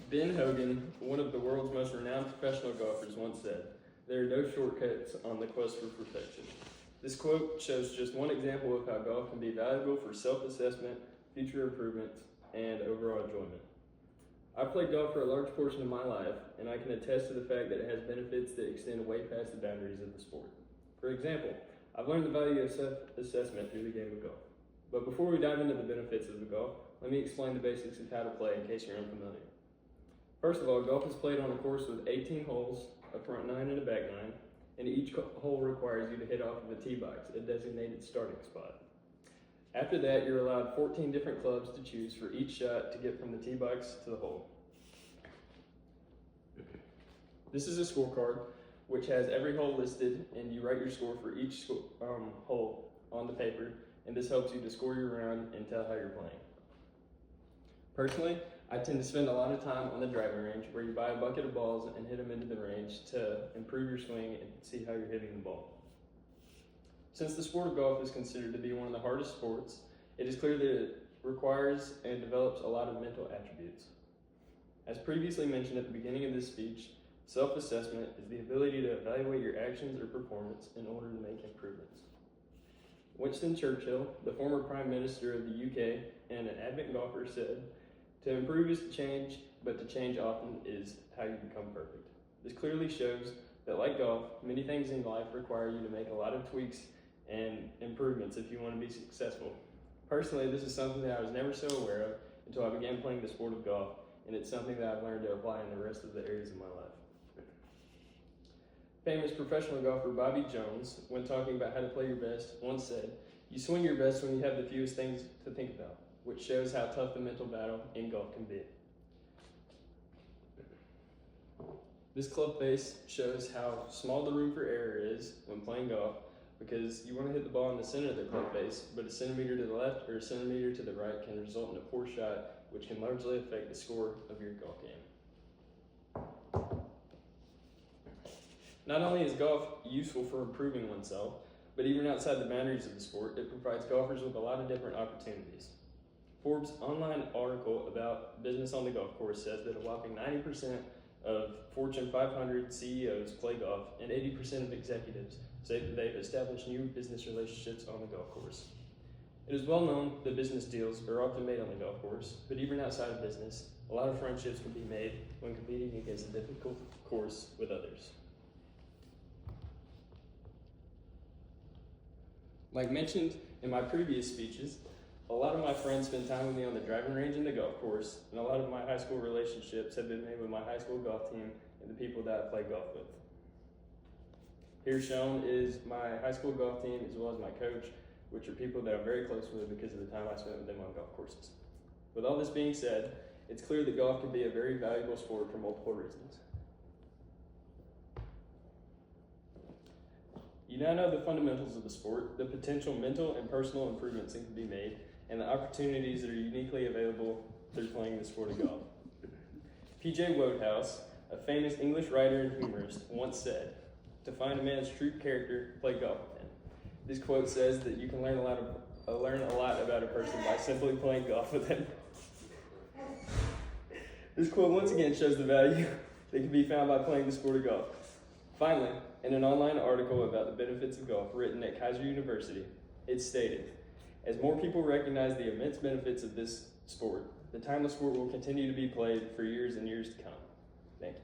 Ben Hogan, one of the world's most renowned professional golfers, once said, "There are no shortcuts on the quest for perfection." This quote shows just one example of how golf can be valuable for self-assessment, future improvement, and overall enjoyment. I've played golf for a large portion of my life, and I can attest to the fact that it has benefits that extend way past the boundaries of the sport. For example, I've learned the value of self-assessment through the game of golf. But before we dive into the benefits of the golf, let me explain the basics of how to play in case you're unfamiliar. First of all, golf is played on a course with 18 holes, a front 9 and a back 9, and each hole requires you to hit off of a tee box, a designated starting spot. After that, you're allowed 14 different clubs to choose for each shot to get from the tee box to the hole. This is a scorecard which has every hole listed, and you write your score for each hole on the paper, and this helps you to score your round and tell how you're playing. Personally, I tend to spend a lot of time on the driving range where you buy a bucket of balls and hit them into the range to improve your swing and see how you're hitting the ball. Since the sport of golf is considered to be one of the hardest sports, it is clear that it requires and develops a lot of mental attributes. As previously mentioned at the beginning of this speech, self-assessment is the ability to evaluate your actions or performance in order to make improvements. Winston Churchill, the former Prime Minister of the UK and an avid golfer, said, "To improve is to change, but to change often is how you become perfect." This clearly shows that, like golf, many things in life require you to make a lot of tweaks and improvements if you want to be successful. Personally, this is something that I was never so aware of until I began playing the sport of golf, and it's something that I've learned to apply in the rest of the areas of my life. Famous professional golfer Bobby Jones, when talking about how to play your best, once said, "You swing your best when you have the fewest things to think about," which shows how tough the mental battle in golf can be. This club face shows how small the room for error is when playing golf, because you want to hit the ball in the center of the club face, but a centimeter to the left or a centimeter to the right can result in a poor shot, which can largely affect the score of your golf game. Not only is golf useful for improving oneself, but even outside the boundaries of the sport, it provides golfers with a lot of different opportunities. Forbes' online article about business on the golf course says that a whopping 90% of Fortune 500 CEOs play golf, and 80% of executives say that they've established new business relationships on the golf course. It is well known that business deals are often made on the golf course, but even outside of business, a lot of friendships can be made when competing against a difficult course with others. Like mentioned in my previous speeches, a lot of my friends spend time with me on the driving range and the golf course, and a lot of my high school relationships have been made with my high school golf team and the people that I play golf with. Here shown is my high school golf team as well as my coach, which are people that I'm very close with because of the time I spent with them on golf courses. With all this being said, it's clear that golf can be a very valuable sport for multiple reasons. You now know the fundamentals of the sport, the potential mental and personal improvements that can be made, and the opportunities that are uniquely available through playing the sport of golf. P.J. Wodehouse, a famous English writer and humorist, once said, "To find a man's true character, play golf with him." This quote says that you can learn a lot about a person by simply playing golf with him. This quote once again shows the value that can be found by playing the sport of golf. Finally, in an online article about the benefits of golf written at Kaiser University, it stated, "As more people recognize the immense benefits of this sport, the timeless sport will continue to be played for years and years to come." Thank you.